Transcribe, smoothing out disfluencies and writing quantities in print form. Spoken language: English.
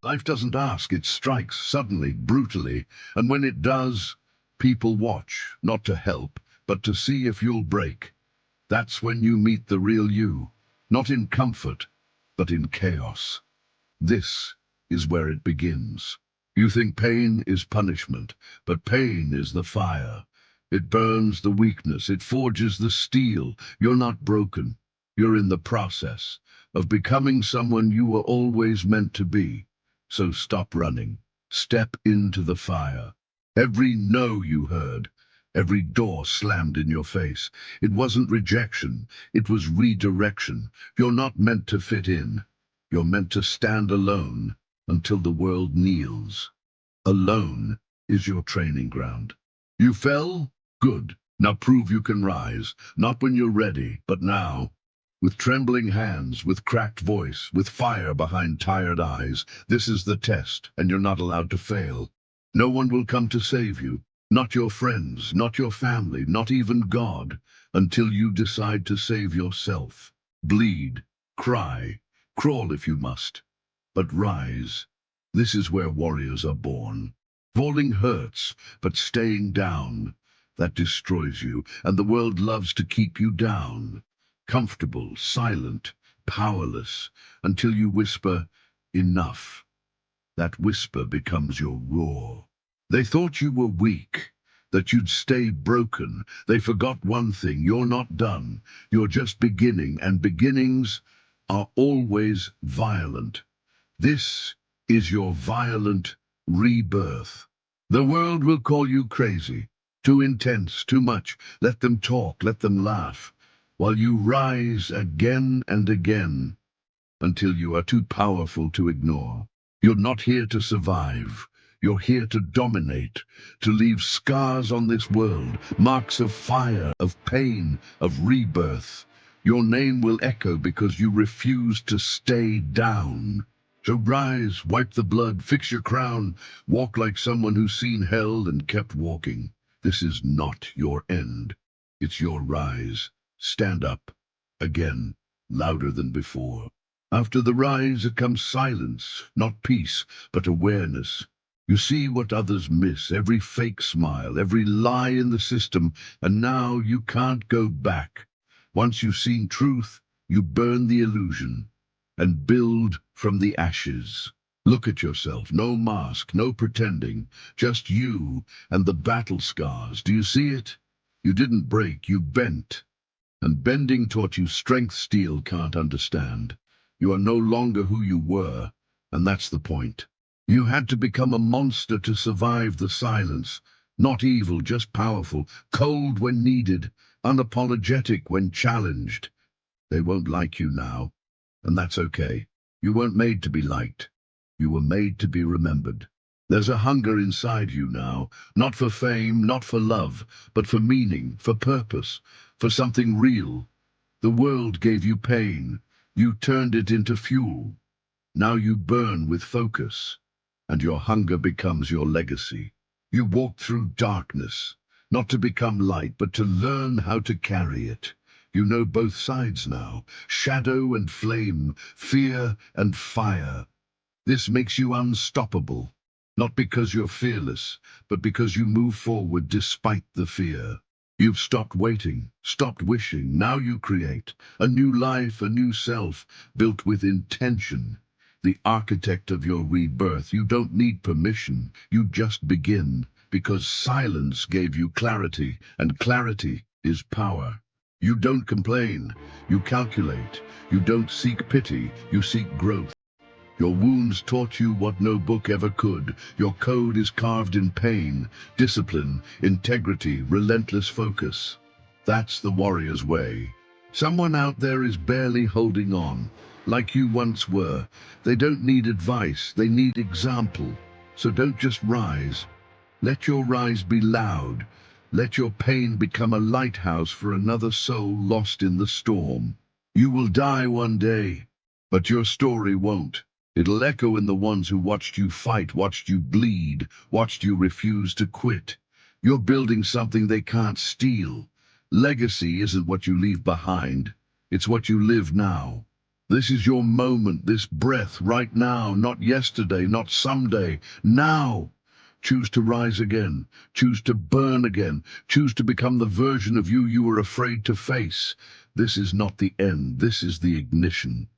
Life doesn't ask, it strikes suddenly, brutally, and when it does, people watch, not to help, but to see if you'll break. That's when you meet the real you, not in comfort, but in chaos. This is where it begins. You think pain is punishment, but pain is the fire. It burns the weakness, it forges the steel. You're not broken. You're in the process of becoming someone you were always meant to be. So stop running. Step into the fire. Every no you heard, every door slammed in your face. It wasn't rejection, it was redirection. You're not meant to fit in. You're meant to stand alone until the world kneels. Alone is your training ground. You fell? Good. Now prove you can rise. Not when you're ready, but now. With trembling hands, with cracked voice, with fire behind tired eyes. This is the test, and you're not allowed to fail. No one will come to save you. Not your friends, not your family, not even God, until you decide to save yourself. Bleed, cry, crawl if you must, but rise. This is where warriors are born. Falling hurts, but staying down, that destroys you, and the world loves to keep you down. Comfortable, silent, powerless, until you whisper, enough. That whisper becomes your roar. They thought you were weak, that you'd stay broken. They forgot one thing, you're not done. You're just beginning, and beginnings are always violent. This is your violent rebirth. The world will call you crazy, too intense, too much. Let them talk, let them laugh, while you rise again and again until you are too powerful to ignore. You're not here to survive. You're here to dominate, to leave scars on this world, marks of fire, of pain, of rebirth. Your name will echo because you refuse to stay down. So rise, wipe the blood, fix your crown, walk like someone who's seen hell and kept walking. This is not your end. It's your rise. Stand up. Again, louder than before. After the rise comes silence, not peace, but awareness. You see what others miss, every fake smile, every lie in the system, and now you can't go back. Once you've seen truth, you burn the illusion and build from the ashes. Look at yourself, no mask, no pretending, just you and the battle scars. Do you see it? You didn't break, you bent. And bending taught you strength steel can't understand. You are no longer who you were, and that's the point. You had to become a monster to survive the silence. Not evil, just powerful, cold when needed, unapologetic when challenged. They won't like you now, and that's okay. You weren't made to be liked. You were made to be remembered. There's a hunger inside you now, not for fame, not for love, but for meaning, for purpose, for something real. The world gave you pain. You turned it into fuel. Now you burn with focus, and your hunger becomes your legacy. You walk through darkness, not to become light, but to learn how to carry it. You know both sides now, shadow and flame, fear and fire. This makes you unstoppable, not because you're fearless, but because you move forward despite the fear. You've stopped waiting, stopped wishing. Now you create a new life, a new self, built with intention. The architect of your rebirth. You don't need permission. You just begin, because silence gave you clarity, and clarity is power. You don't complain. You calculate. You don't seek pity. You seek growth. Your wounds taught you what no book ever could. Your code is carved in pain, discipline, integrity, relentless focus. That's the warrior's way. Someone out there is barely holding on, like you once were. They don't need advice, they need example. So don't just rise. Let your rise be loud. Let your pain become a lighthouse for another soul lost in the storm. You will die one day, but your story won't. It'll echo in the ones who watched you fight, watched you bleed, watched you refuse to quit. You're building something they can't steal. Legacy isn't what you leave behind. It's what you live now. This is your moment, this breath, right now, not yesterday, not someday, now. Choose to rise again. Choose to burn again. Choose to become the version of you you were afraid to face. This is not the end. This is the ignition.